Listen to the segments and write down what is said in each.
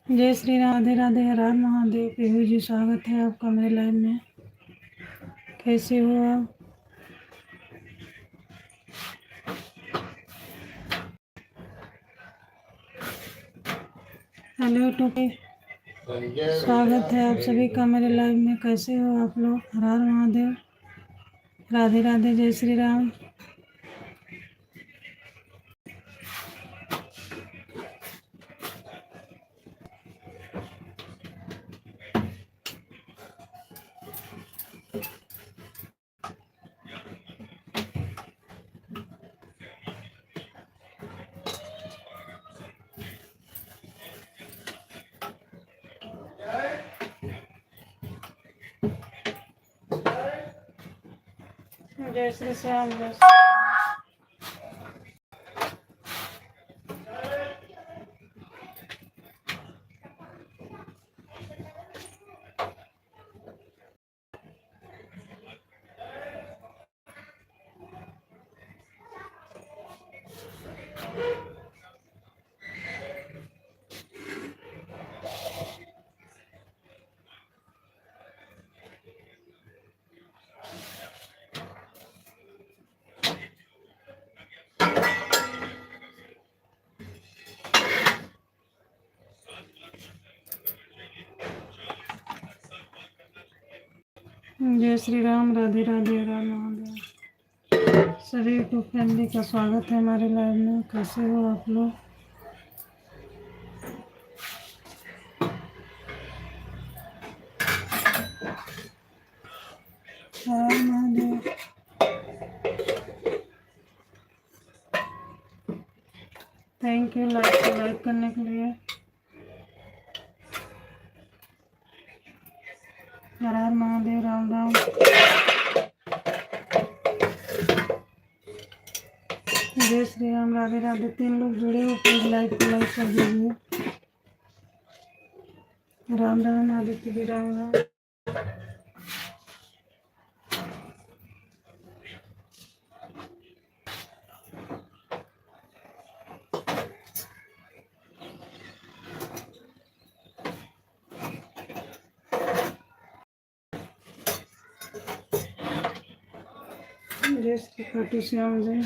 जय श्री राधे राधे, हर हर महादेव। पीहू जी, स्वागत है आपका मेरे लाइव में। कैसे हो आप? हेलो टोपे, स्वागत है आप सभी का मेरे लाइव में। कैसे हो आप लोग? हर हर महादेव, राधे राधे, जय श्री राम। जय श्री श्याम, जय श्री जय श्री राम, राधे राधे, हर हर महादेव। सभी को फैमिली का स्वागत है हमारे लाइव में। कैसे हो आप लोग? हर हर महादेव। थैंक यू लाइक करने के लिए। हर हर महादेव, राम राम। जय श्री राम, राधे राधे। 3 लोग जुड़े हो, प्लीज लाइक को लाइक कर दीजिए। राम राम आदित्य जी, राम राम। जय श्री खाटू श्याम जी।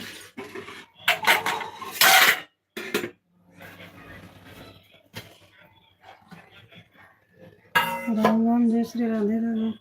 राम राम, जय श्री राधे राधे।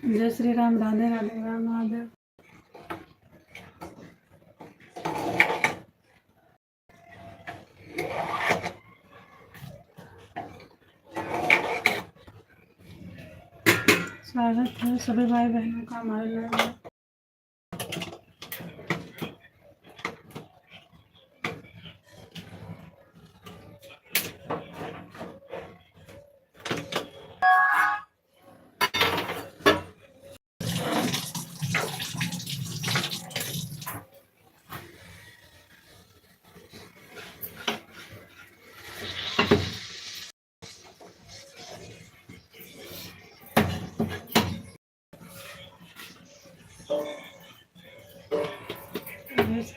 जय श्री राम, राधे राधे, राम महादेव। स्वागत है सभी भाई बहनों का हमारे लाइव में।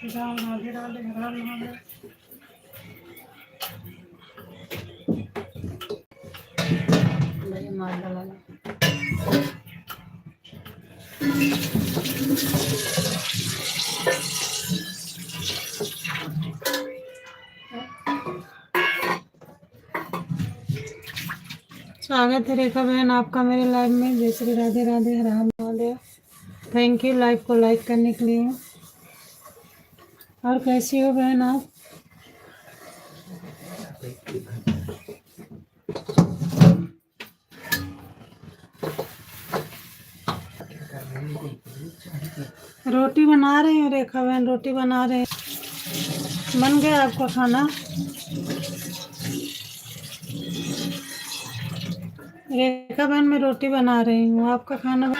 श्री राम, राधे राधे, हर हर महादेव। माला लगा स्वागत है रेखा बहन आपका मेरे लाइव में। जय श्री राधे राधे, हर हर महादेव। थैंक यू लाइव को लाइक करने के लिए। और कैसी हो बहन आप? रोटी बना रही हूँ रेखा बहन, रोटी बना रहे हैं। बन गया आपका खाना? रेखा बहन मैं रोटी बना रही हूँ, आपका खाना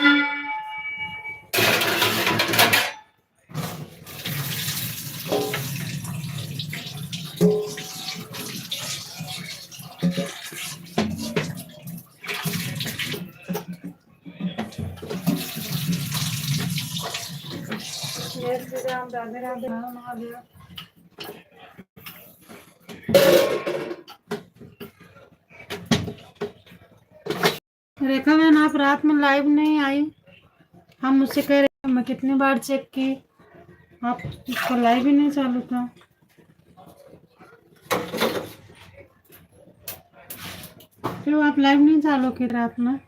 जय श्री राम, राधे राधे, महादेव। रेखा बहन आप रात में लाइव नहीं आई, हम मुझसे कह रहे हैं, मैं कितनी बार चेक की, आपका लाइव ही नहीं चालू था। क्यों आप लाइव नहीं चालू की रात में?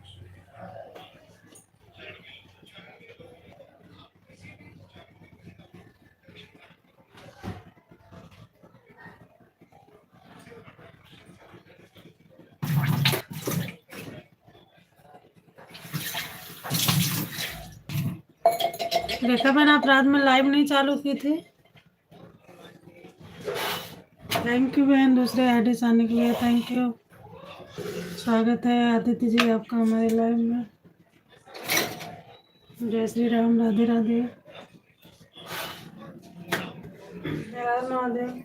रेखा बहन आप रात में लाइव नहीं चालू की थी। थैंक यू बहन दूसरे आईडी से आने के लिए, थैंक यू। स्वागत है आदित्य जी आपका हमारे लाइव में। जय श्री राम, राधे राधे, हर हर महादेव।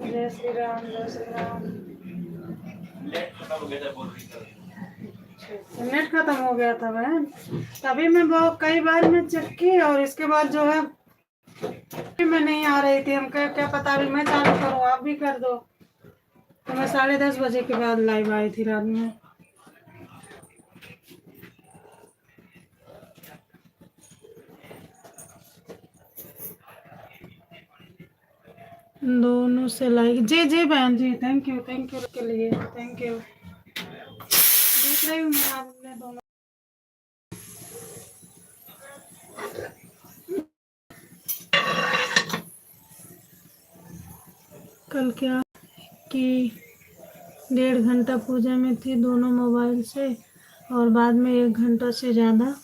जय श्री राम, जय श्री राम। नेट खत्म हो गया था बहन, तभी मैं बहुत कई बार मैं चेक की और इसके बाद जो है मैं नहीं आ रही थी। हम क्या पता अभी मैं चालू करूँ आप भी कर दो। तो मैं 10:30 बजे के बाद लाइव आई थी रात में। दोनों से लाइक जी जी बहन जी, थैंक यू के लिए, थैंक यू। देख रही हूँ मैं आपने दोनों। कल क्या कि 1.5 घंटा पूजा में थी दोनों मोबाइल से, और बाद में 1 घंटा से ज़्यादा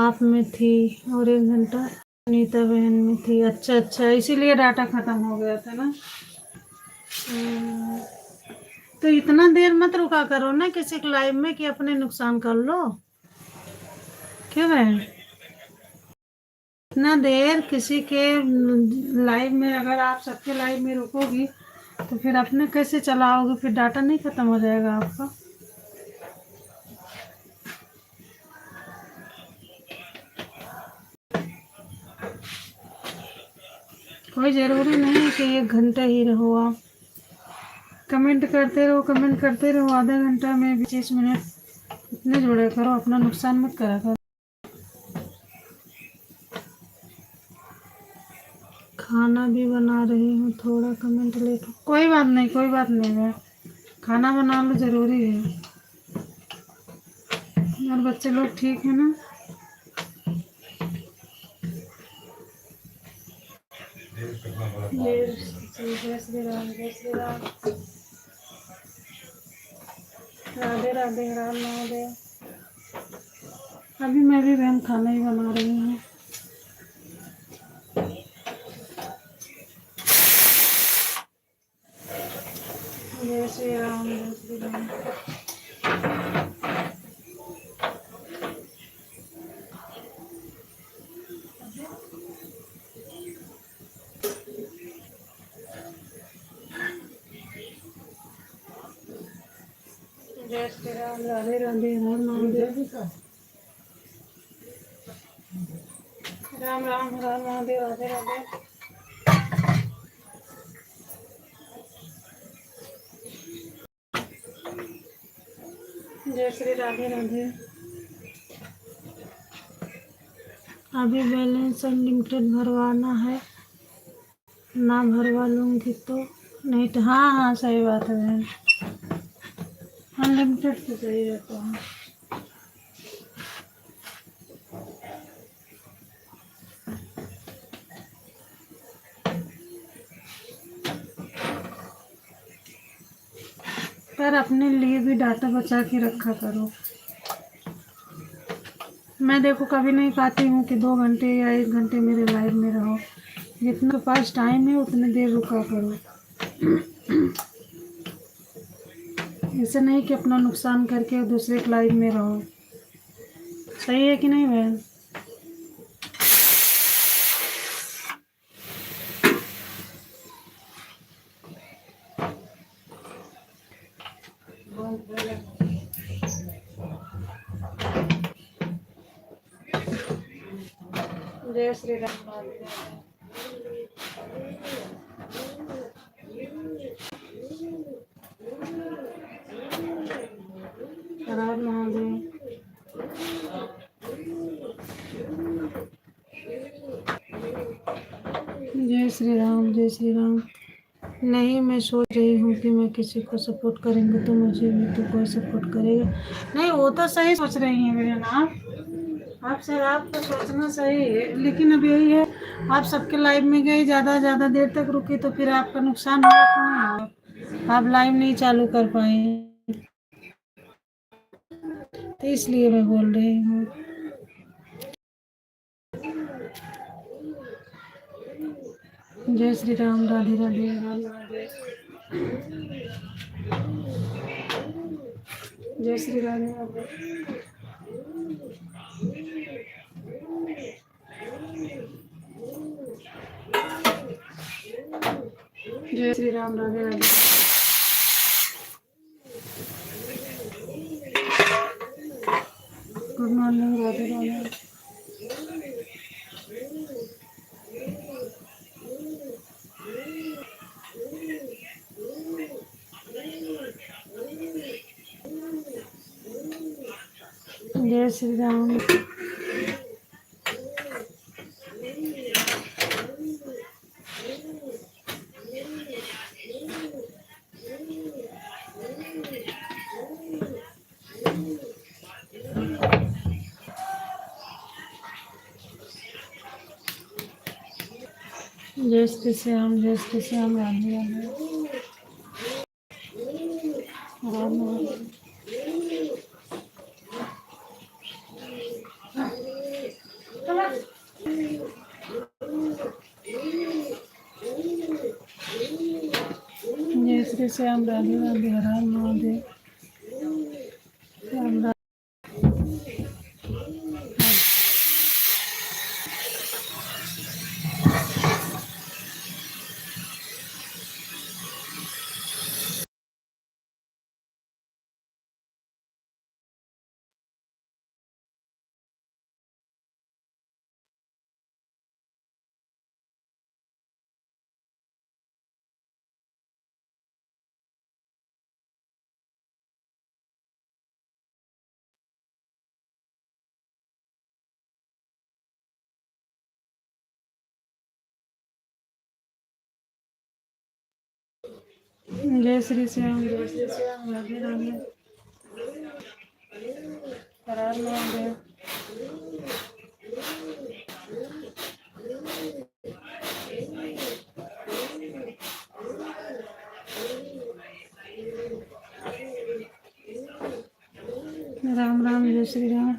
आप में थी, और 1 घंटा नीता बहन में थी। अच्छा इसीलिए डाटा ख़त्म हो गया था ना। तो इतना देर मत रुका करो ना किसी के लाइव में कि अपने नुकसान कर लो। क्यों बहन इतना देर किसी के लाइव में, अगर आप सबके लाइव में रुकोगी तो फिर अपने कैसे चलाओगे? फिर डाटा नहीं खत्म हो जाएगा आपका? कोई ज़रूरी नहीं है कि 1 घंटा ही रहो आप। कमेंट करते रहो आधा घंटा में भी 20 मिनट इतने जोड़े करो, अपना नुकसान मत करा करो। खाना भी बना रही हूँ, थोड़ा कमेंट लेट। कोई बात नहीं है, खाना बनाना ज़रूरी है। और बच्चे लोग ठीक है ना? जय श्री राम, जय श्री राम, राधे राधे, राम महादेव। अभी मैं भी बहन खाना ही बना रही हूँ। जय श्री राम, जय श्री राम। जय श्री राम, राधे राधे, हर महादेव। राम राम, हर हर महादेव, राधे राधे। जय श्री राधे राधे। अभी बैलेंस अनलिमिटेड भरवाना है, ना भरवा लूँगी तो नहीं तो। हाँ हाँ, सही बात है बहन, अनलिमिटेड तो सही रहता है। पर अपने लिए भी डाटा बचा के रखा करो। मैं देखो कभी नहीं पाती हूँ कि 2 घंटे या 1 घंटे मेरे लाइव में रहो। जितना पास टाइम है उतने देर रुका करो। ऐसे नहीं कि अपना नुकसान करके दूसरे के लाइव में रहो। सही है कि नहीं बहन? जय श्री राम। हर हर महादेव। जय श्री राम, जय श्री राम। नहीं, मैं सोच रही हूँ कि मैं किसी को सपोर्ट करेंगे तो मुझे भी तो कोई सपोर्ट करेगा नहीं। वो तो सही सोच रही हैं बहन आप सर, आपका सोचना सही है, लेकिन अब यही है, आप सबके लाइव में गए, ज़्यादा देर तक रुके तो फिर आपका नुकसान होगा कि नहीं होगा? आप लाइव नहीं चालू कर पाए, तो इसलिए मैं बोल रही हूँ। जय श्री राम, राधे राधे, राम राधे। जय श्री राधे राधे। जय श्री राम, राधे राधे। Good morning, Radhe Radhe. जय श्री राम। जय श्री श्याम, जय श्री श्याम, राधे राधे। राम राम। जय श्री श्याम, राधे राधे, हर हर महादेव। राम राम। जय श्री श्याम, जय श्री श्याम, राधे राधे, हर हर महादेव। राम राम, जय श्री राम।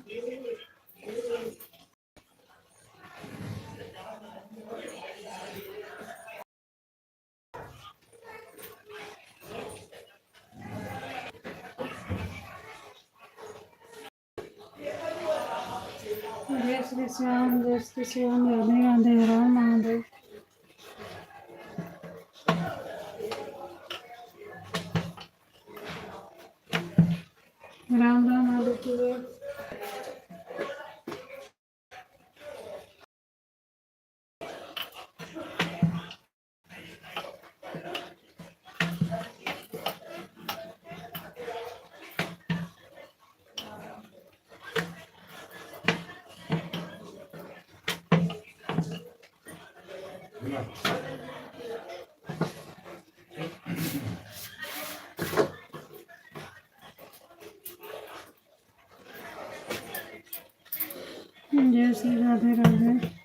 जय श्री श्याम, जय श्री श्याम, राधे राधे, हर हर महादेव। राम राम, आदित्य। जय श्री राधे राधे।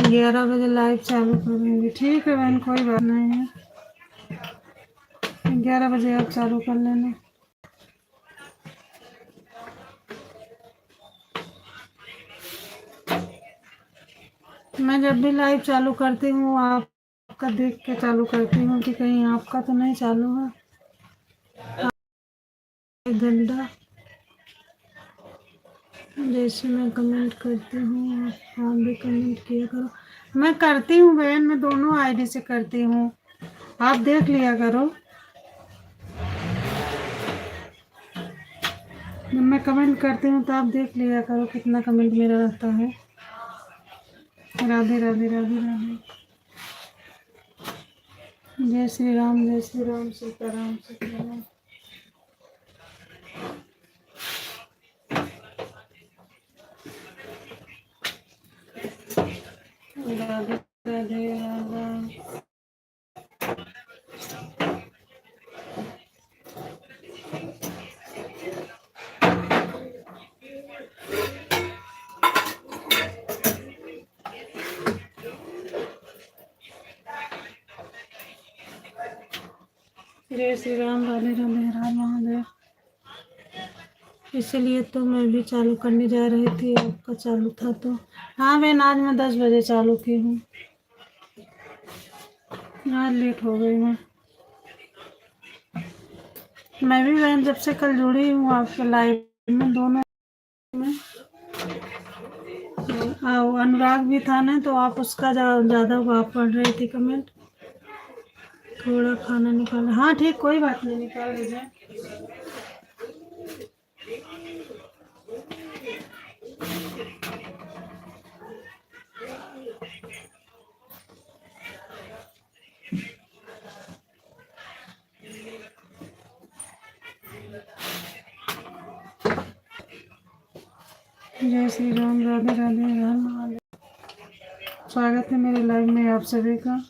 ग्यारह बजे लाइव चालू करूँगी। ठीक है बहन, कोई बात नहीं है। 11 बजे आप चालू कर लेना। मैं जब भी लाइव चालू करती हूँ आपका देख के चालू करती हूँ कि कहीं आपका तो नहीं चालू है। 1 घंटा जैसे मैं कमेंट करती हूँ आप भी कमेंट किया करो। मैं करती हूँ बहन, मैं दोनों आईडी से करती हूँ, आप देख लिया करो। जब मैं कमेंट करती हूँ तो आप देख लिया करो कितना कमेंट मेरा रहता है। राधे राधे राधे राधे। जय श्री राम, जय श्री राम, सीताराम सीताराम। राधे राधे राधे। जय श्री राम, राधे राधे, राम महादेव। इसलिए तो मैं भी चालू करने जा रही थी, आपका चालू था तो। हाँ बहन, आज मैं 10 बजे चालू की हूँ, आज लेट हो गई मैं भी बहन जब से कल जुड़ी हूँ आपके लाइव में, दोनों में। अनुराग भी था ना, तो आप उसका ज़्यादा आप पढ़ रही थी कमेंट। थोड़ा खाना निकाल, हाँ ठीक, कोई बात नहीं, निकाल लीजिए। जय श्री राम, राधे राधे, राम महादेव। स्वागत है मेरे लाइव में आप सभी का।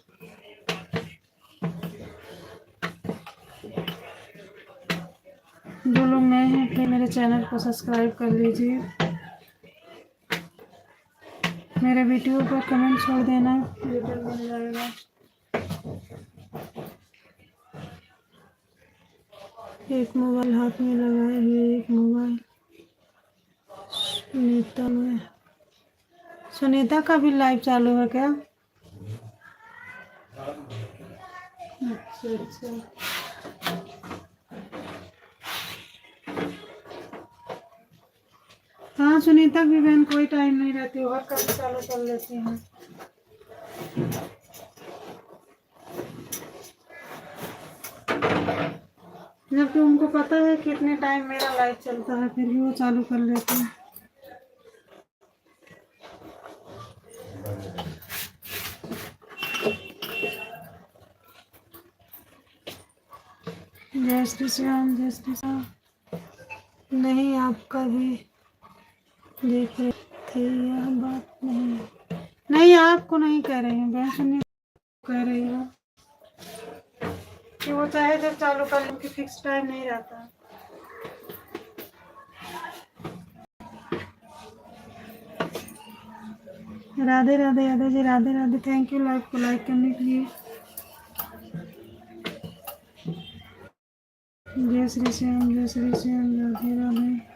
जो लोग नए हैं प्लीज मेरे चैनल को सब्सक्राइब कर लीजिए। मेरे वीडियो पर कमेंट छोड़ देना, रिटर्न मिल जाएगा। एक मोबाइल हाथ में लगाए हुए, एक मोबाइल सुनीता में। सुनीता का भी लाइव चालू है क्या? अच्छा अच्छा। हाँ सुनीता की बहन कोई टाइम नहीं रहती, और कभी चालू कर लेती हैं। जबकि उनको पता है कितने टाइम मेरा लाइव चलता है, फिर भी वो चालू कर लेते हैं। जय श्री श्याम, जय श्री श्याम। नहीं, आपका भी देख रहे थे, यह बात नहीं आपको नहीं कह रही हूँ बहन, सुनिए कह रही हूँ कि वो चाहे जब चालू कर लूँ कि फिक्स टाइम नहीं रहता। Radhe Radhe Yadav ji, Radhe Radhe. Thank you live को लाइक करने के लिए। जय श्री श्याम, जय श्री श्याम, राधे राधे।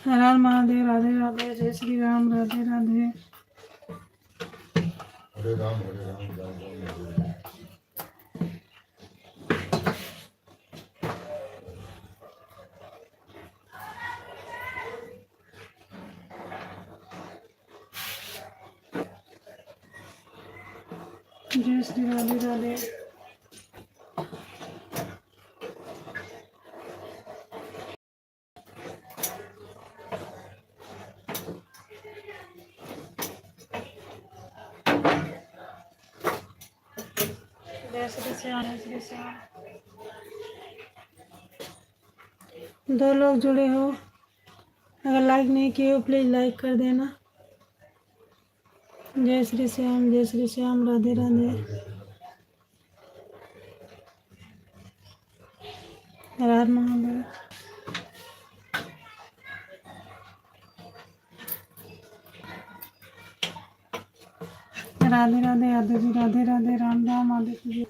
हर हर महादेव, राधे राधे। जय श्री राम, राधे राधे। हरे राम, हरे राम, राम राम, हरे राम। जय श्री राधे राधे। श्याम जय श्री श्याम। 2 लोग जुड़े हो, अगर लाइक नहीं किए हो प्लीज लाइक कर देना। जय श्री श्याम जय श्री श्याम। राधे राधे। हर हर महादेव। राधे राधे यादव जी। राधे राधे। राम राम आदित्य जी।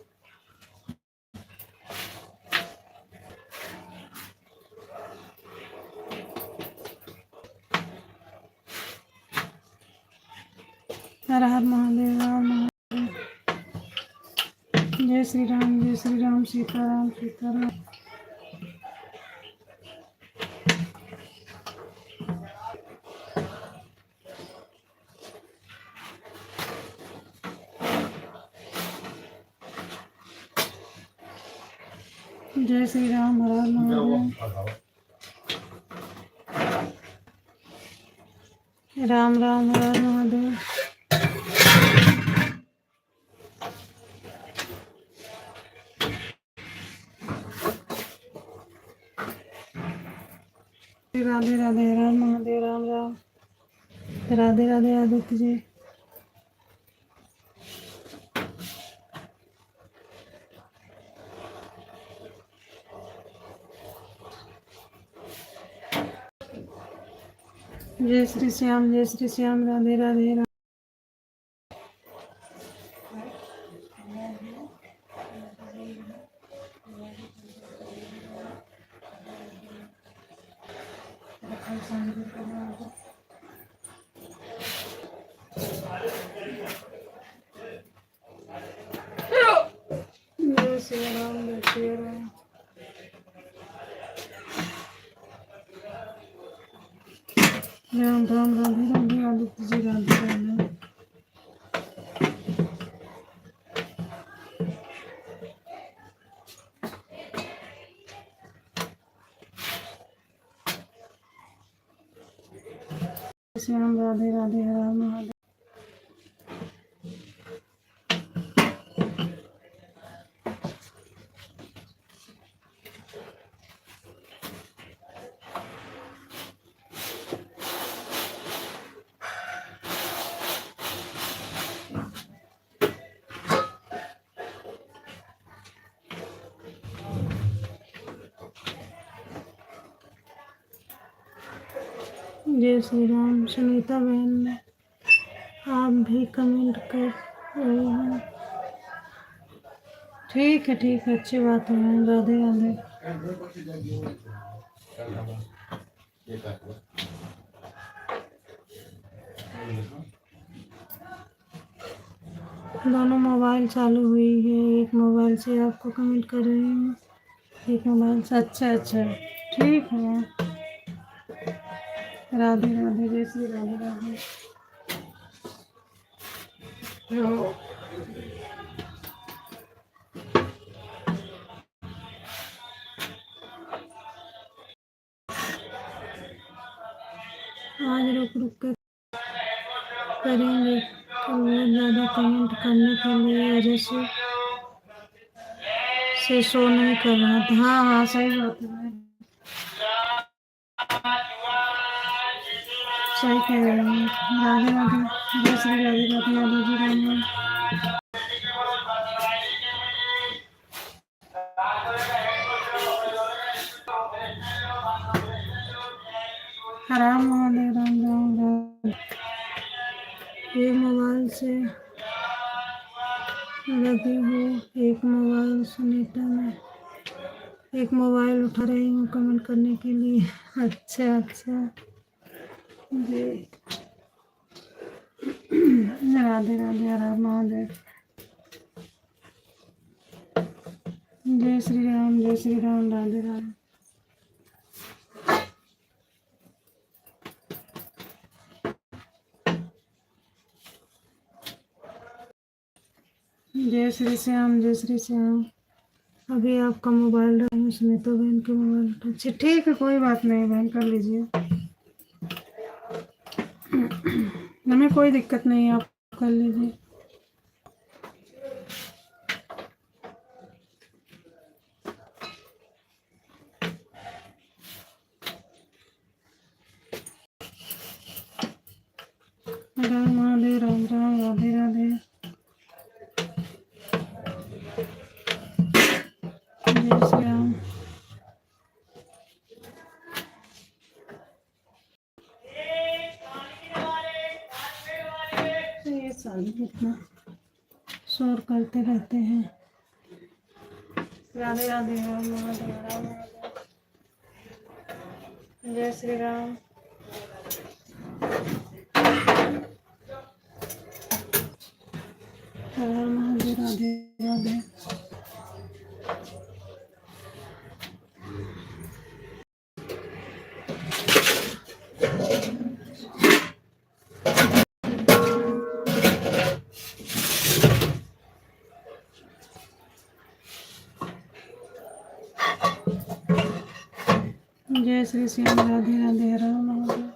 हर हर महादेव। राम महादेव। जय श्री राम सीताराम सीताराम। जय श्री राम। हर हर महादेव। राम राम। हर हर महादेव। राधे राधे। हर हर महादेव। राम राम। राधे राधे आदित्य जी। जय श्री श्याम जय श्री श्याम। राधे राधे। जय श्री राम जय श्री राम। राम राम। राधे राधे आदित्य जी। राधे राधे। श्याम राधे राधे। हर हर महादेव। जय श्री राम। सुनीता बहन, आप भी कमेंट कर रही हैं। ठीक है अच्छी बात है। राधे राधे। दोनों मोबाइल चालू हुई है, एक मोबाइल से आपको कमेंट कर रही हूँ, एक मोबाइल से। अच्छा ठीक है। राधे राधे। जय श्री राधे राधे। आज रुक कर करेंगे, कल बहुत ज़्यादा कमेंट करने के लिए वजह से शो नहीं कर रहा था। हाँ सही बात है, सही कह रहे हैं। राधे राधे। जय श्री राधे राधे। यादव जी। राम राम। राम महादेव। राम राम राम। एक मोबाइल से लगी हो, एक मोबाइल सुनीता में, एक मोबाइल उठा रही हूँ कमेंट करने के लिए। अच्छा जी। राधे राधे। हर हर महादेव। जय श्री राम जय श्री राम। राधे राधे। जय श्री श्याम जय श्री श्याम। अभी आपका मोबाइल रहा है, सुनीता बहन के मोबाइल। अच्छा ठीक है, कोई बात नहीं बहन, कर लीजिए, हमें कोई दिक्कत नहीं है, आप कर लीजिए। राम महादेव, राम राम, राधे राधे। जय श्री राम। ये साले कितना शोर करते रहते हैं। राधे राधे, राम महादेव, राम महादेव। जय श्री राम। राम महादेव, राधे राधे। जय श्री श्याम, राधे राधे, राम महादेव।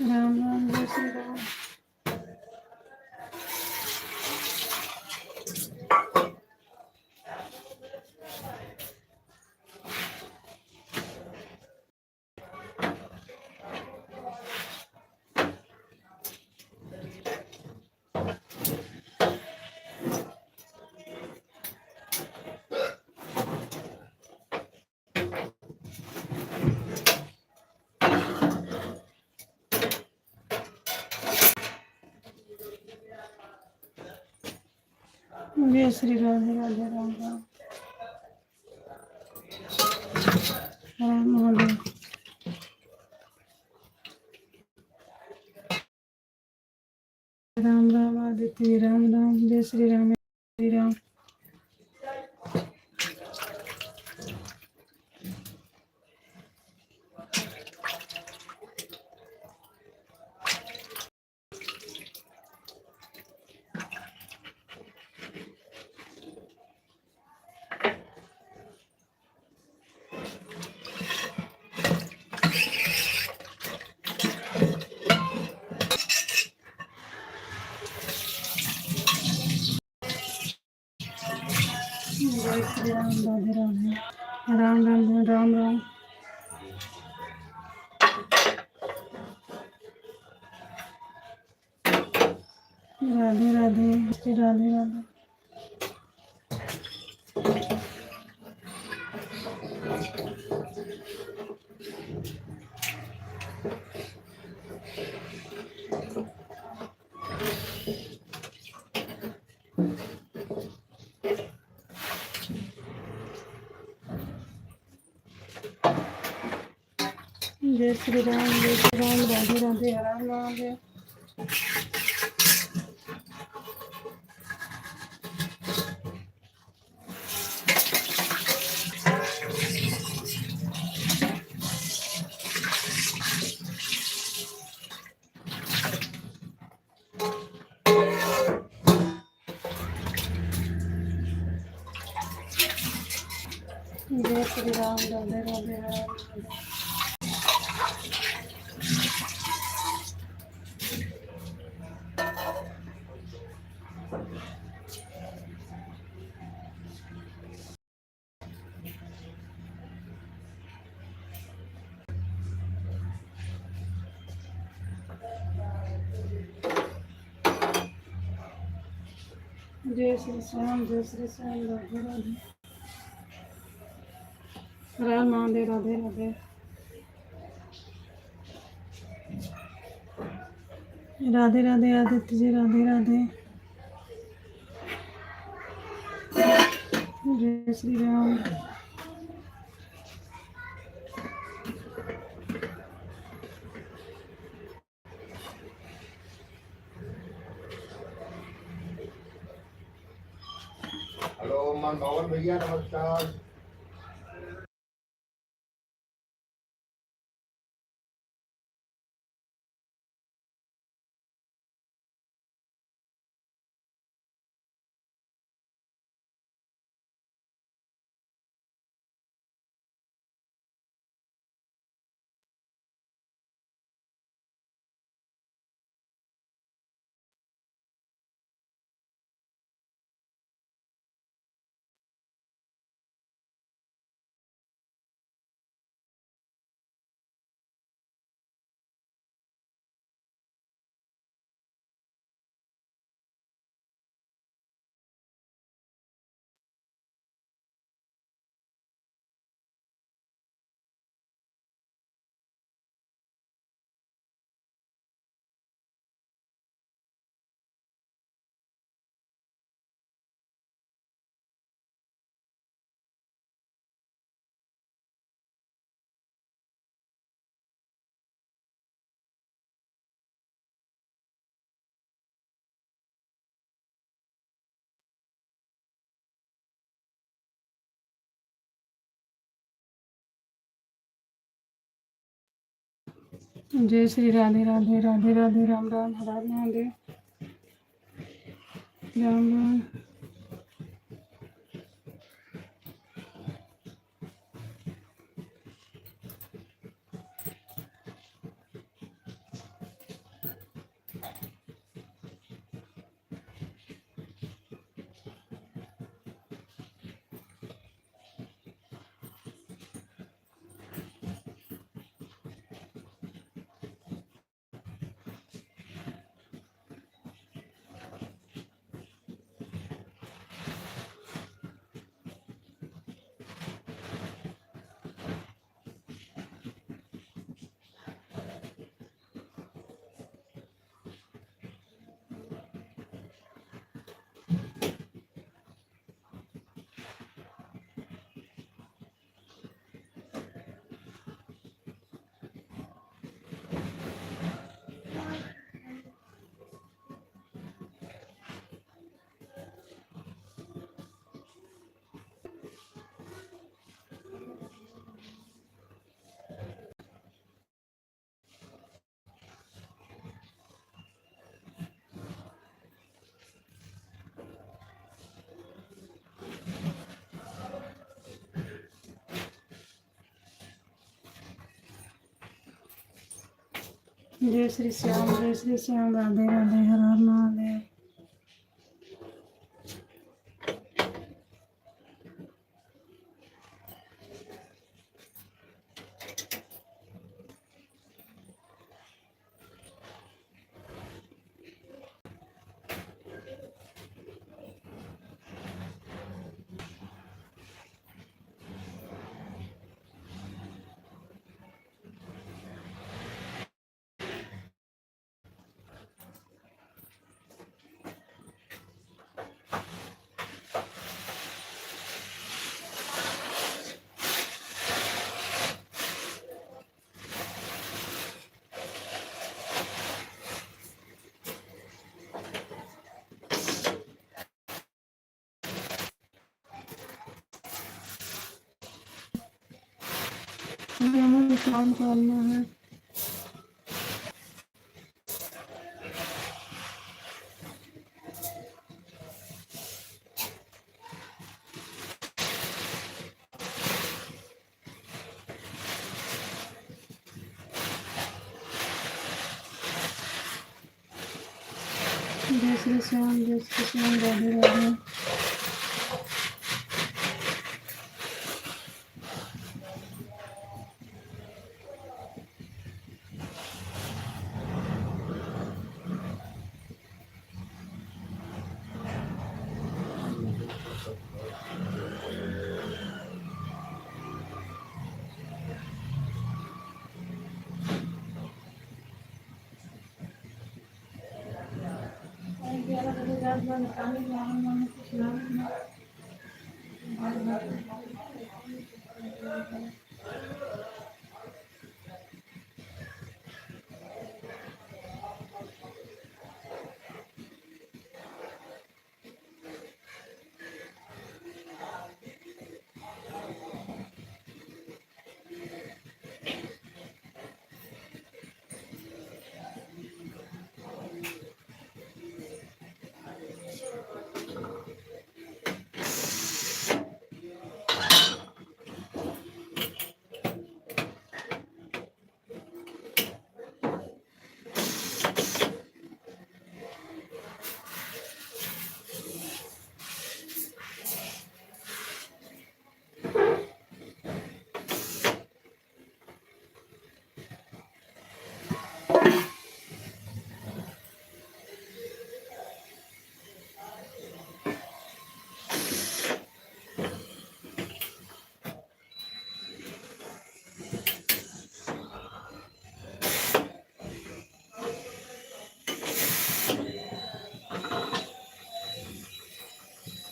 राम राम, जय श्री राम। जय श्री राधे राधे, राम राम, राम महादेव। राम राम, आदित्य राम राम। जय श्री राम, श्री राम। जय श्री राम, राधे राधे, राम राम, राम राम। राधे राधे, श्री राधे राधे। जय श्री राम, जय श्री राम, राधे राधे, राम महादेव। जय श्री राम, राधे राधे, राम महादेव। जय श्री श्याम, जय श्री श्याम, राधे राधे, राम महादेव, राधे राधे। राधे राधे, आदित्य जी, राधे राधे। जय श्री राम। हेलो मनमोहन भैया, नमस्कार। जय श्री राधे राधे राधे राधे राम राम हर हर महादेव राम राम। जय श्री श्याम राधे राधे हर हर महादेव। हमें काम करना है। जय श्री श्याम राधे राधे।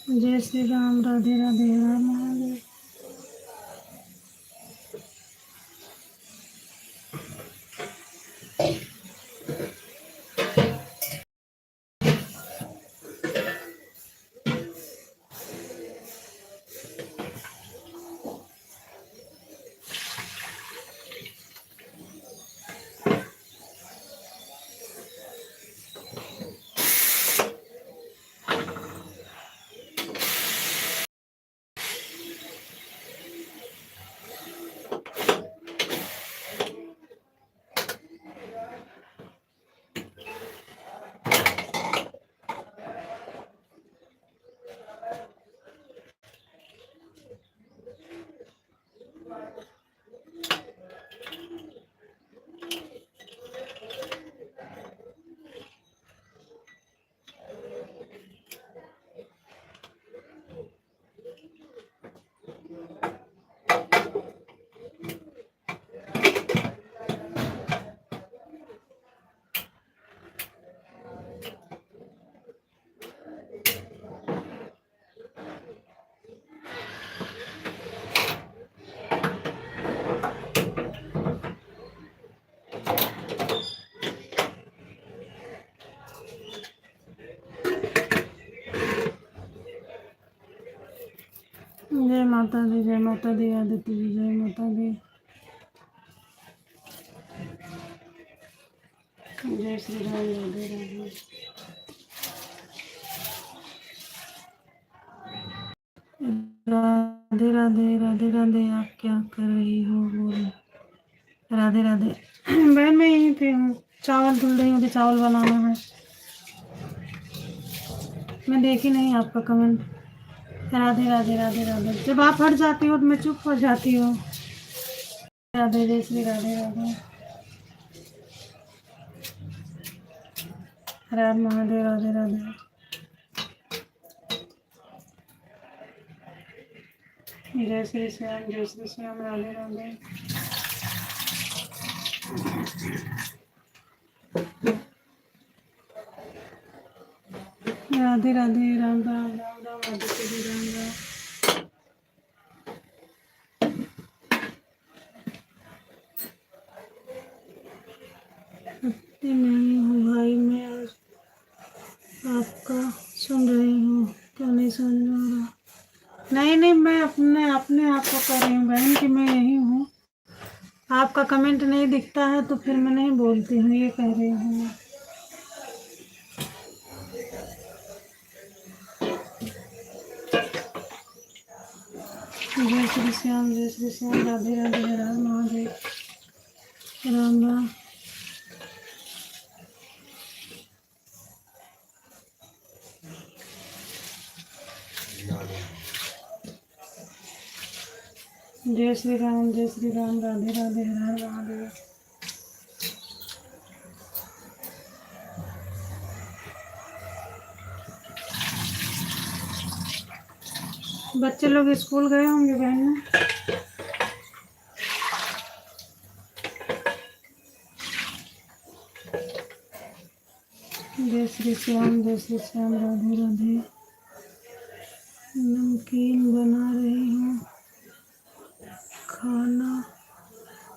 जय श्री राम राधे राधे हर हर महादेव। जय माता दी, जय माता दी आदित्य जी, जय माता दी। जय श्री राम, राधे राधे। राधे राधे, राधे राधे। आप क्या कर रही हो? बोल। राधे राधे। बहन मैं यहीं पे हूँ, चावल धुल रही हूँ, मुझे चावल बनाना है। मैं देखी नहीं आपका कमेंट। राधे राधे, राधे राधे। जब आप हट जाती हो तो मैं चुप हो जाती हूँ। राधे, जय श्री राधे राधे। राम महादेव, राधे राधे। जय श्री श्याम, जय श्री श्याम, राधे राधे। राधे राधे, राम राम, राम राम, राधे श्री राम राम। नहीं हूँ भाई, मैं आपका सुन रही हूँ। क्यों नहीं समझ में आ रहा? नहीं नहीं, मैं अपने अपने आप को कर रही हूँ बहन कि मैं यही हूँ। आपका कमेंट नहीं दिखता है तो फिर मैं नहीं बोलती हूँ, ये कह रही हूँ मैं। जय श्री श्याम, जय श्री श्याम, राधे राधे, हर हर महादेव, राम राम। जय श्री राम, जय श्री राम, राधे राधे, हर हर महादेव। बच्चे लोग स्कूल गए होंगे बहन। जय श्री श्याम, जय श्री श्याम, राधे राधे। नमकीन बना रही हूँ खाना।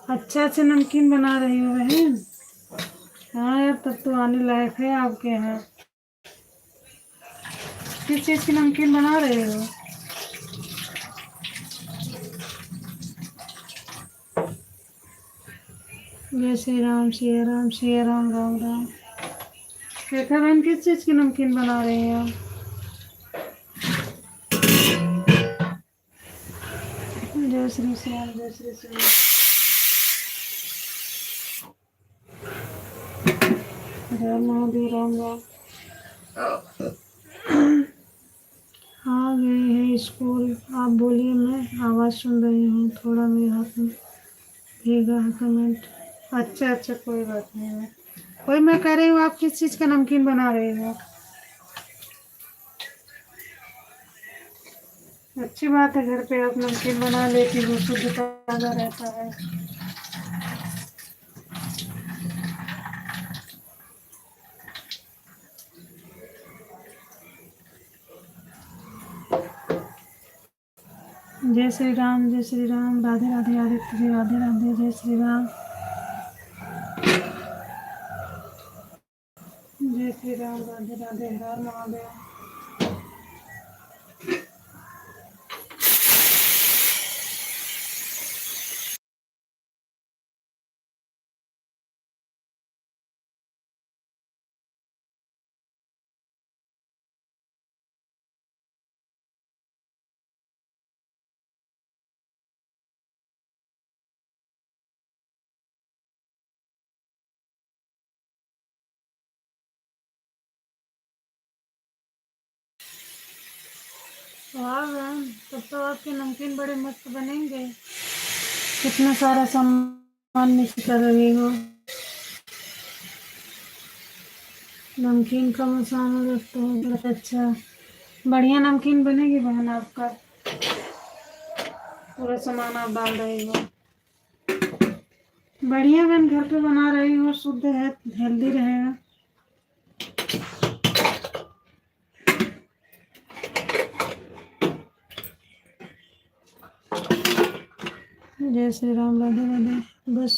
अच्छा अच्छा, नमकीन बना रही हो बहन। हाँ यार, तब तो आने लायक है आपके यहाँ। किस चीज़ की नमकीन बना रहे हो? जय श्री राम, सिया राम, सिया राम, राम राम। देखा बहन, किस चीज़ की नमकीन बना रही हैं आप? जय श्री श्याम, जय श्री श्याम। राम महादेव, राम राम। आ गए हैं स्कूल। आप बोलिए, मैं आवाज़ सुन रही हूँ। थोड़ा मेरे हाथ में भीगा है कमेंट। अच्छा अच्छा, कोई बात नहीं है। वही मैं कह रही हूँ, आप किस चीज़ का नमकीन बना रही हो? अच्छी बात है, घर पे आप नमकीन बना लेती हो, शुद्ध ताज़ा रहता है। जय श्री राम, जय श्री राम, राधे राधे, आदित्य जी, राधे राधे, जय श्री राम। जय श्री राम, राधे राधे, हर महादेव। वाह बहन, तब तो आपके नमकीन बड़े मस्त बनेंगे। कितना सारा सामान मिक्स कर रही हो। नमकीन का मसाला रखते हो बहुत अच्छा। बढ़िया नमकीन बनेगी बहन आपका। पूरा सामान आप डाल रही हो। बढ़िया बहन, घर पे बना रही हो, शुद्ध है, हेल्दी रहेगा। जय श्री राम, राधे राधे। बस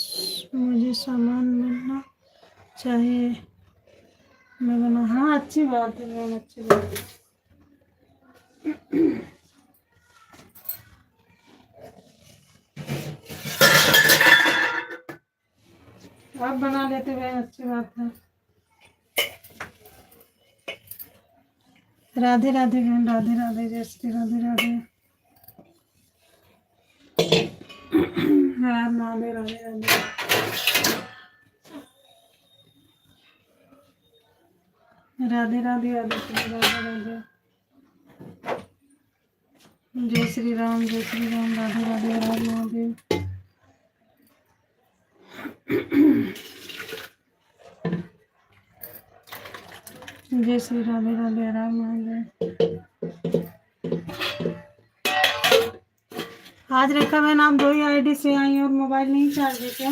मुझे सामान मिलना चाहिए, मैं बना। हाँ अच्छी बात है मैम, अच्छी बात है। लेते हुए अच्छी बात है। राधे राधे बहन, राधे राधे, जय श्री राधे राधे। हर महादेव, राधे राधे। राधे राधे, राधे श्री राधे राधे। जय श्री राम, जय श्री राम, राधे राधे, हर महादेव। जय श्री राधे राधे, हर महादेव। आज रेखा बहन आप 2 ही आईडी से आई और मोबाइल नहीं चार्ज है क्या?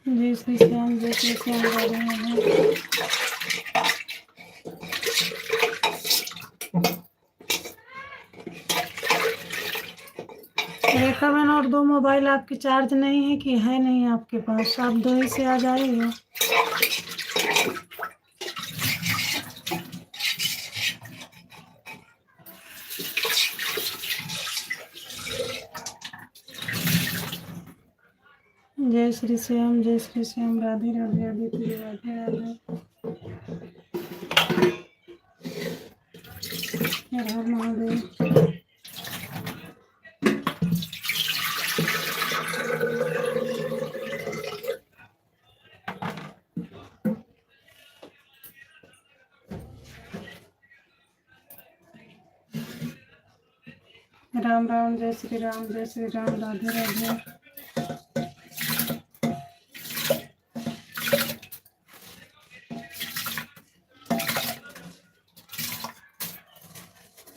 जय श्री श्याम, जय श्री श्याम, राधे राधे। रेखा बहन और 2 मोबाइल आपके चार्ज नहीं है कि है नहीं आपके पास? आप 2 ही से आ जाइएगा। जय श्री श्याम, जय श्री श्याम, राधे राधे, आदित्य राधे राधे। हर हर महादेव। राम राम, जय श्री राम, जय श्री राम, राधे राधे।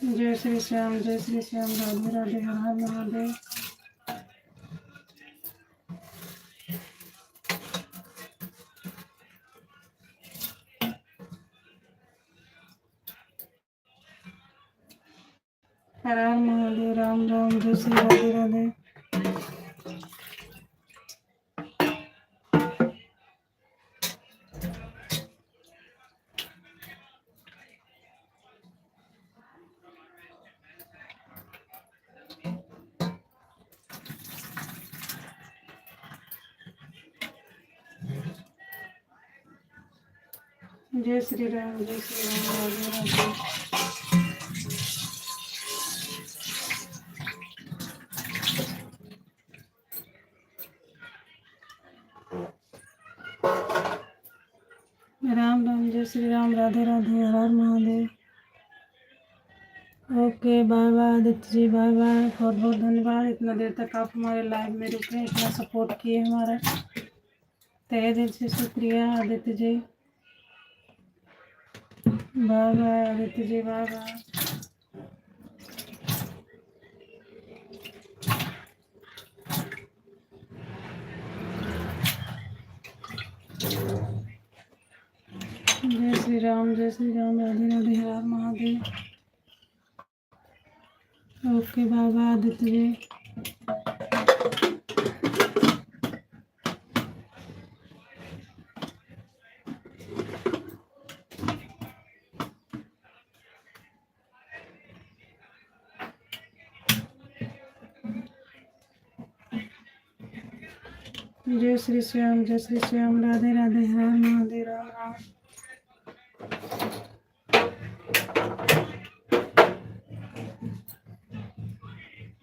जय श्री श्याम, जय श्री श्याम, राधे राधे, हर हर महादेव। हर हर महादेव, राम राम, जय श्री राधे राधे। जय श्री राम, जय श्री राम, राधे राधे। राम राम, जय श्री राम, राधे राधे, हर हर Mahadev. Okay, bye bye Aditya ji, bye bye. बहुत बहुत धन्यवाद, इतना देर तक आप हमारे लाइव में रुके, इतना सपोर्ट किए हमारा, तहे दिल से शुक्रिया Aditya ji. Bye bye Aditya ji, bye bye. जय श्री राम, जय श्री राम, राधे राधे, हर हर Mahadev. Okay, bye bye Aditya ji. जय श्री श्याम, जय श्री श्याम, राधे राधे, हर हर महादेव, राम राम।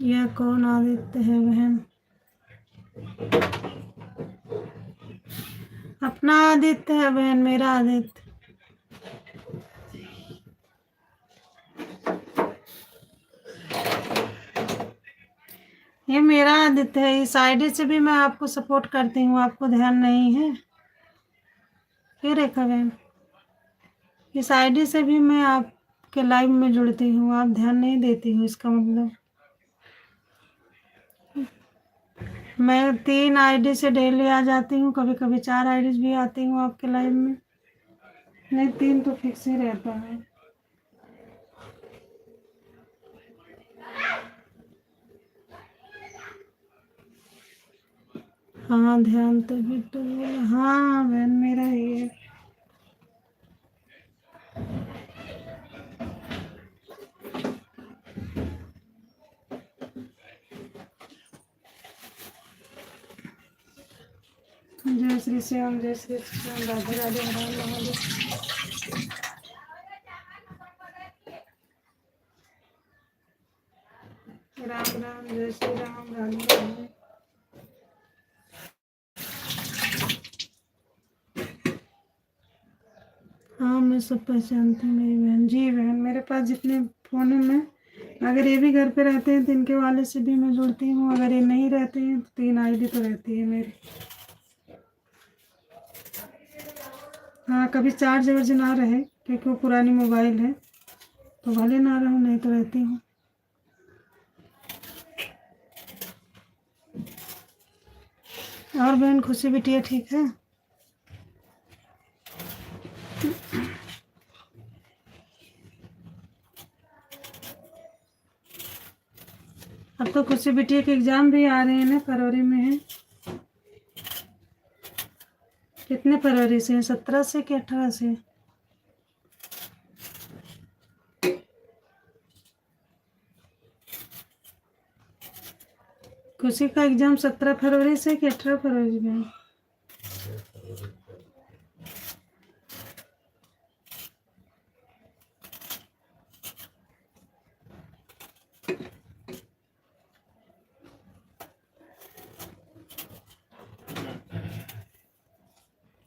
यह कौन आदित्य है बहन? अपना आदित्य है बहन, मेरा आदित्य। ये मेरा आदित्य है, इस आईडी से भी मैं आपको सपोर्ट करती हूँ, आपको ध्यान नहीं है? फिर रेखा बहन, इस आईडी से भी मैं आपके लाइव में जुड़ती हूँ, आप ध्यान नहीं देती हूँ, इसका मतलब मैं 3 आईडी से डेली आ जाती हूँ, कभी कभी 4 आईडी भी आती हूँ आपके लाइव में। नहीं, 3 तो फिक्स ही रहता है। हाँ, ध्यान तो बिट्टू बोला। हाँ बहन, मेरा ही है। जय श्री श्याम, जय श्री श्याम, राधे राधे, हरे महादेव। राम राम, जय श्री राम, राधे राधे। हाँ मैं सब पहचानती हूँ मेरी बहन। जी बहन, मेरे पास जितने फ़ोन में, अगर ये भी घर पे रहते हैं तो इनके वाले से भी मैं जुड़ती हूँ। अगर ये नहीं रहते हैं तो 3 आईडी तो रहती है मेरी। हाँ, कभी चार्ज वर्ज ना रहे क्योंकि वो पुरानी मोबाइल है तो भले ना रहूँ, नहीं तो रहती हूँ। और बहन खुशी बिटिया ठीक है? अब तो खुशी बिटिया के एग्ज़ाम भी आ रहे हैं ना, फरवरी में है। कितने फरवरी से हैं? 17 से कि 18 से? खुशी का एग्ज़ाम 17 फरवरी से कि 18 फरवरी में?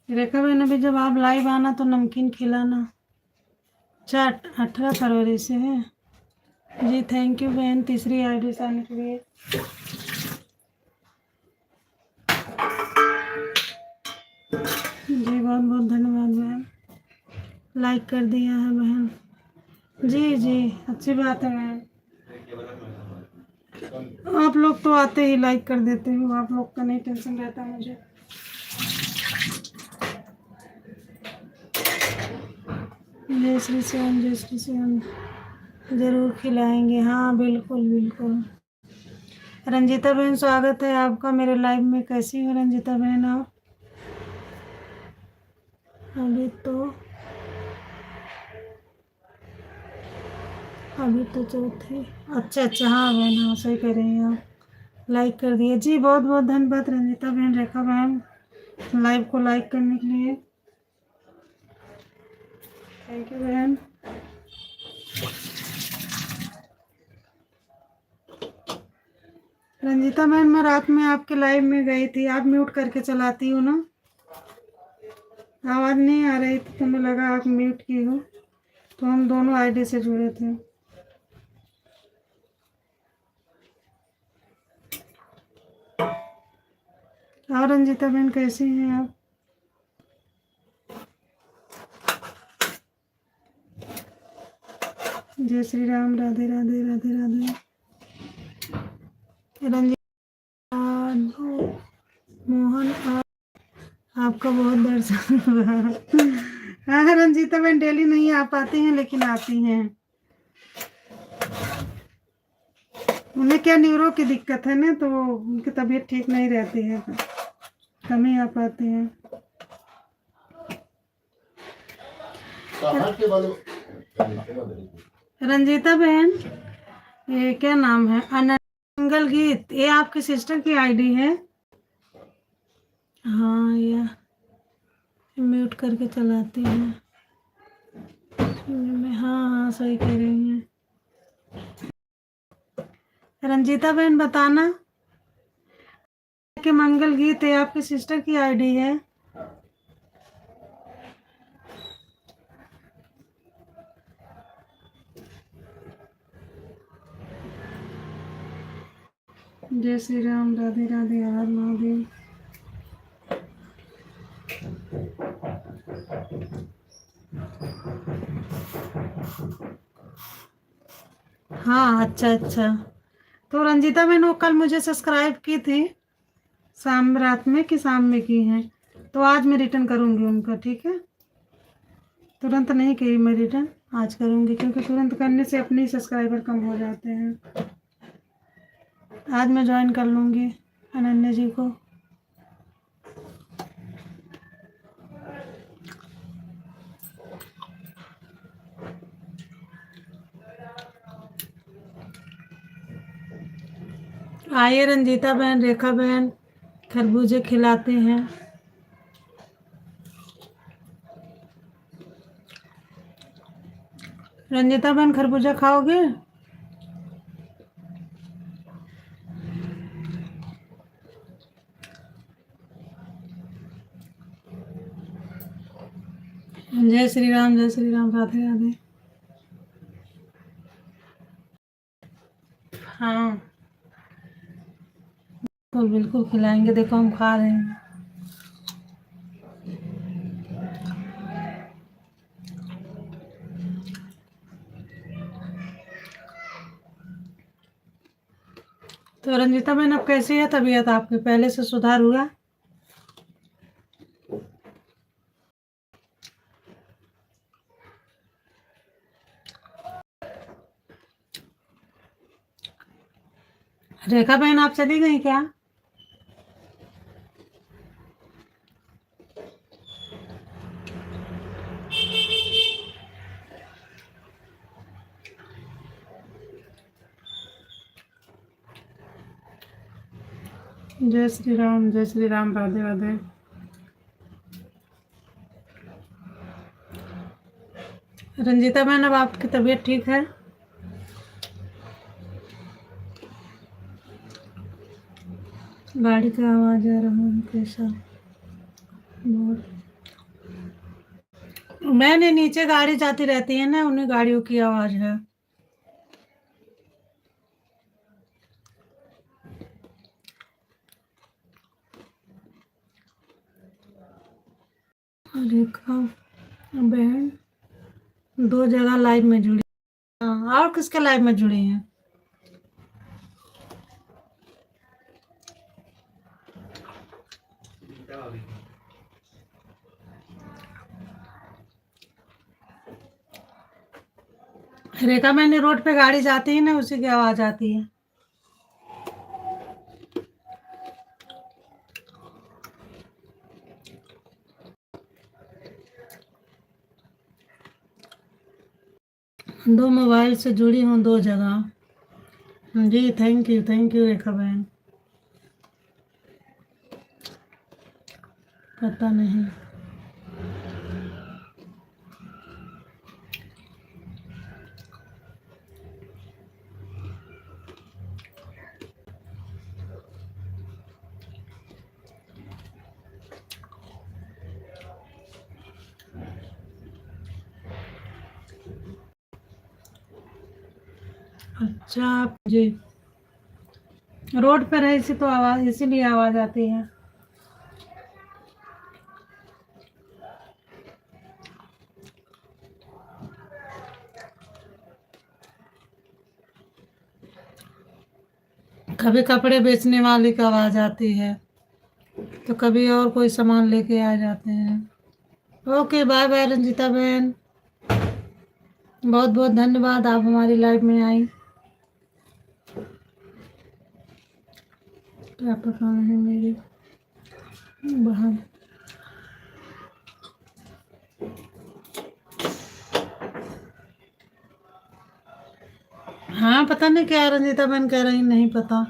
रेखा बहन, अभी जब आप लाइव आना तो नमकीन खिलाना। 18 फरवरी से है जी। थैंक यू बहन, तीसरी आईडी से आने के लिए। जी बहुत बहुत धन्यवाद बहन, लाइक कर दिया है बहन। जी जी, अच्छी बात है बहन। आप लोग तो आते ही लाइक कर देते हो, आप लोग का नहीं टेंशन रहता मुझे। जय श्री श्याम, जय श्री श्याम। जरूर खिलाएंगे, हाँ बिल्कुल बिल्कुल। रंजीता बहन, स्वागत है आपका मेरे लाइव में। कैसी हो रंजीता बहन आप? अभी तो चौथी। अच्छा अच्छा, हाँ बहन, हाँ सही कह रही हैं आप। लाइक कर दिए जी, बहुत बहुत धन्यवाद रंजीता बहन, रेखा बहन, लाइव को लाइक करने के लिए। थैंक यू बहन। रंजीता बहन, मैं रात में आपके लाइव में गई थी, आप म्यूट करके चलाती हो ना, आवाज़ नहीं आ रही थी तो मुझे लगा आप म्यूट की हो, तो हम दोनों आईडी से जुड़े थे। और रंजीता बहन कैसी हैं आप? जय श्री राम, राधे राधे, राधे राधे। रंजीता मोहन, आपका बहुत दर्शन हुआ। हाँ रंजीता बहन, डेली नहीं आ पाती हैं लेकिन आती हैं। उन्हें क्या न्यूरो की दिक्कत है ना, तो उनकी तबीयत ठीक नहीं रहती है, कम ही आ पाती हैं। रंजीता बहन, ये क्या नाम है, अनंगल गीत, ये आपकी सिस्टर की आईडी है? हाँ, ये म्यूट करके चलाती हैं। हाँ हाँ सही कह रही हैं रंजीता बहन। बताना कि मंगल गीत, ये आपकी सिस्टर की आईडी है? जय श्री राम, राधे राधे, हर महादेव। हाँ अच्छा अच्छा, तो रंजीता बहन वो कल मुझे सब्सक्राइब की थी, शाम रात में कि शाम में की हैं, तो आज मैं रिटर्न करूँगी उनका, ठीक है? तुरंत नहीं की मैं रिटर्न, आज करूँगी, क्योंकि तुरंत करने से अपने सब्सक्राइबर कम हो जाते हैं। आज मैं ज्वाइन कर लूँगी अनन्या जी को। आइए रंजीता बहन, रेखा बहन, खरबूजे खिलाते हैं। रंजिता बहन खरबूजा खाओगे? जय श्री राम, जय श्री राम, राधे राधे। हाँ बिल्कुल बिल्कुल खिलाएंगे, देखो हम खा रहे हैं। तो रंजिता बहन अब कैसी है तबीयत आपकी, पहले से सुधार हुआ? रेखा बहन आप चली गई क्या? जय श्री राम, जय श्री राम, राधे राधे। रंजिता बहन अब आपकी तबीयत ठीक है? गाड़ी का आवाज आ रहा है कैसा? बहुत। मैंने नीचे गाड़ी जाती रहती है ना, उन्हीं गाड़ियों की आवाज है। रेखा बहन 2 जगह लाइव में जुड़ी। हाँ, और किसके लाइव में जुड़ी हैं? रेखा मैंने रोड पे गाड़ी जाती है ना, उसी की आवाज आती है। दो मोबाइल से जुड़ी हूँ 2 जगह। जी थैंक यू रेखा बहन। पता नहीं। अच्छा जी, रोड पे रही थी तो आवाज, इसीलिए आवाज आती है। कभी कपड़े बेचने वाले की आवाज आती है, तो कभी और कोई सामान लेके आ जाते हैं। ओके बाय बाय रंजिता बहन, बहुत बहुत धन्यवाद आप हमारी लाइफ में आई। क्या पता नहीं मेरी बहन। हाँ पता नहीं क्या रंजिता बहन कह रही, नहीं पता।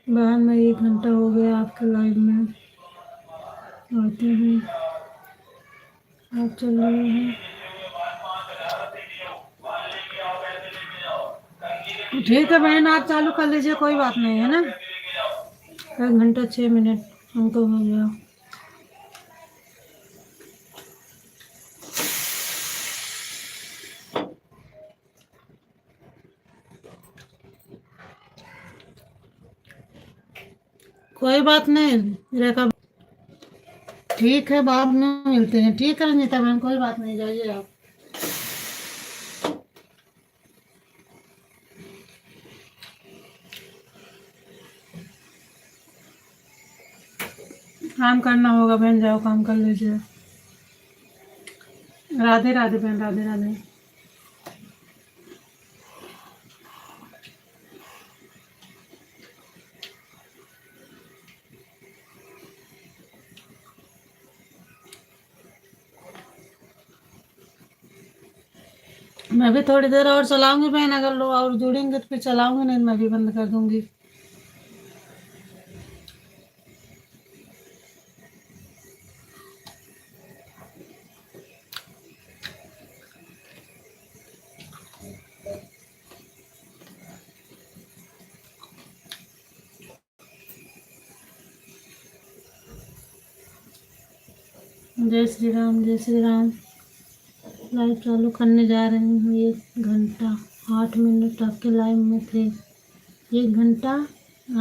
बहन मैं 1 घंटा हो गया आपके लाइव में आते हैं, आप चल रहे हैं। ठीक है बहन, आप चालू कर लीजिए, कोई बात नहीं है ना। 1 घंटा 6 मिनट हमको हो गया। कोई बात नहीं रेखा, ठीक है बाद में मिलते हैं। ठीक है रंजिता बहन, कोई बात नहीं, जाइए आप। काम करना होगा बहन, जाओ काम कर लीजिए। राधे राधे बहन, राधे राधे। मैं भी थोड़ी देर और चलाऊंगी बहन, अगर लोग और जुड़ेंगे तो फिर चलाऊंगी, नहीं तो मैं भी बंद कर दूंगी। जय श्री राम, जय श्री राम। लाइव चालू करने जा रही हूँ। 1 घंटा 8 मिनट आपके लाइव में थे। 1 घंटा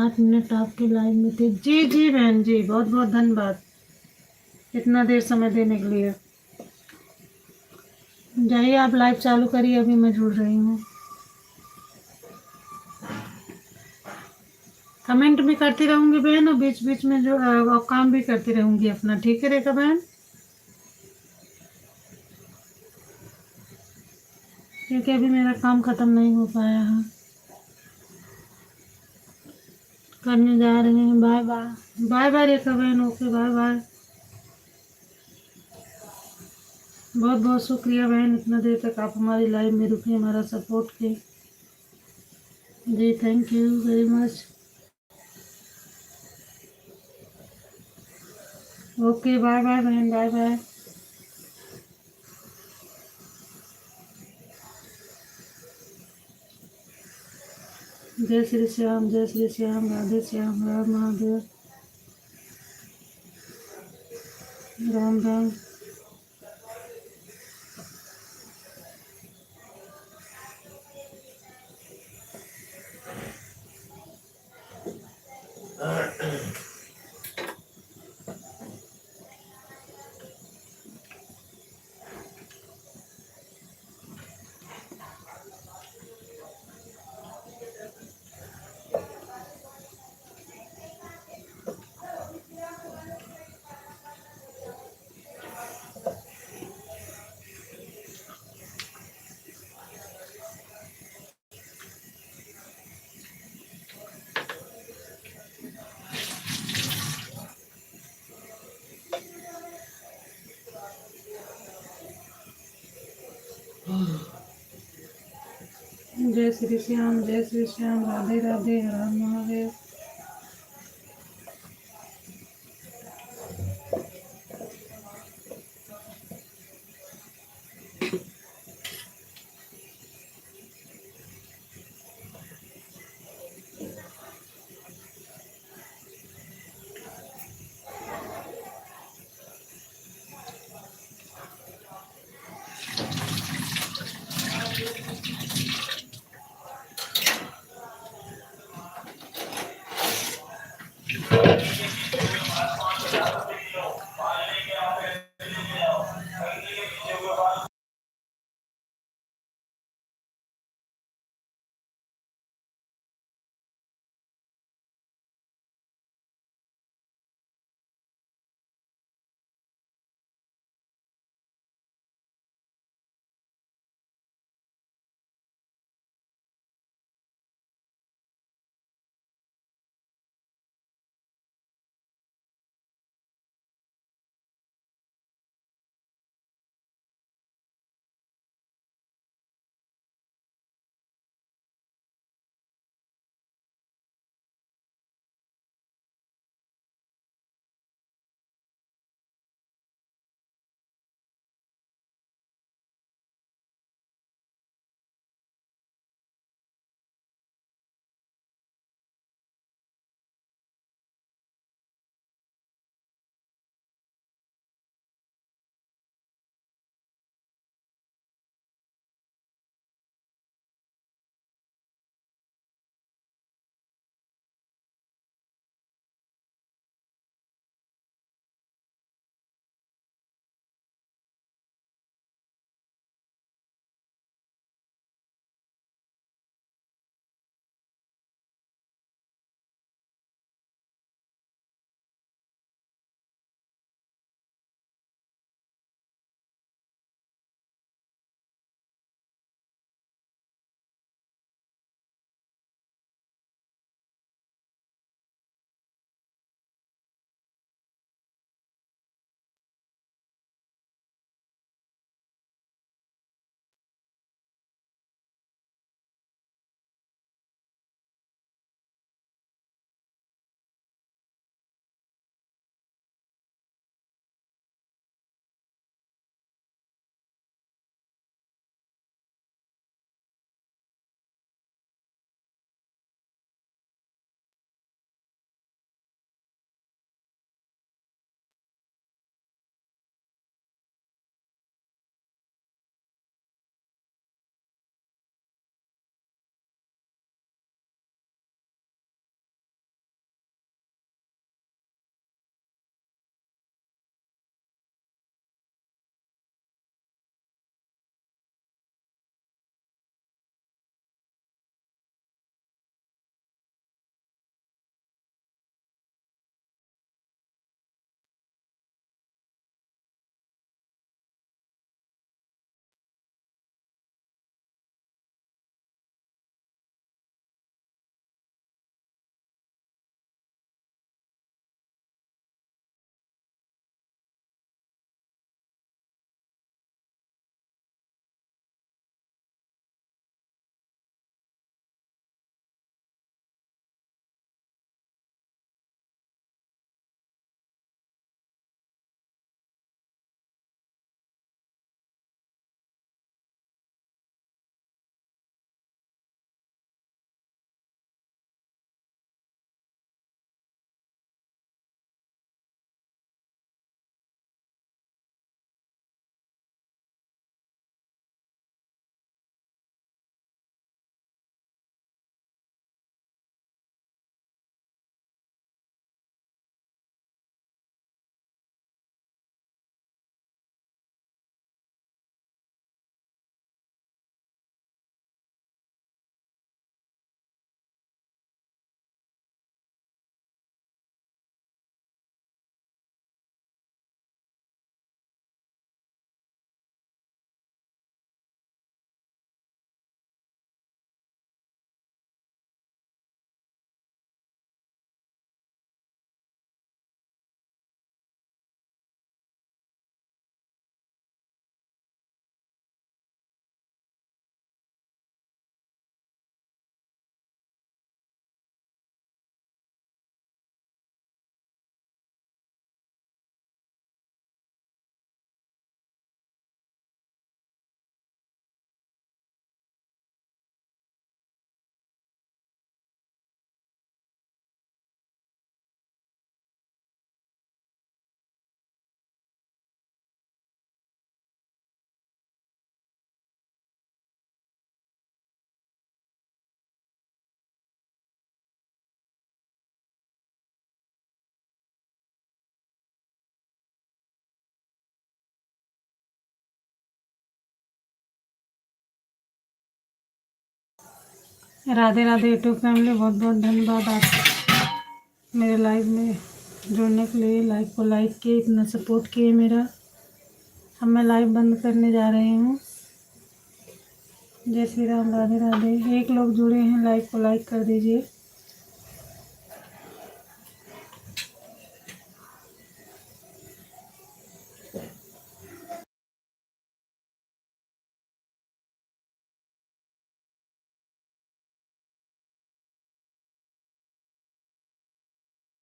8 मिनट आपके लाइव में थे। जी जी बहन जी, बहुत बहुत धन्यवाद इतना देर समय देने के लिए। जाइए आप लाइव चालू करिए, अभी मैं जुड़ रही हूँ। कमेंट भी करती रहूँगी बहन, और बीच बीच में जो काम भी करती रहूँगी अपना। ठीक है रेखा बहन, क्योंकि अभी मेरा काम ख़त्म नहीं हो पाया है। करने जा रहे हैं। Bye bye, bye bye Rekha बहन। Okay bye bye. बहुत बहुत शुक्रिया बहन, इतना देर तक आप हमारी लाइव में रुके, हमारा सपोर्ट किए। जी thank you very much. Okay bye bye बहन, बाय बाय। जय श्री श्याम, जय श्री श्याम, राधे श्याम, राम महादेव, राम राम। जय श्री श्याम, जय श्री श्याम, राधे राधे, राम महादेव। राधे राधे यूट्यूब फैमिली, बहुत बहुत धन्यवाद आप मेरे लाइव में जुड़ने के लिए। लाइव को लाइक किए, इतना सपोर्ट किए मेरा। अब मैं लाइव बंद करने जा रही हूँ। जय श्री राम, राधे राधे। एक लोग जुड़े हैं, लाइव को लाइक कर दीजिए।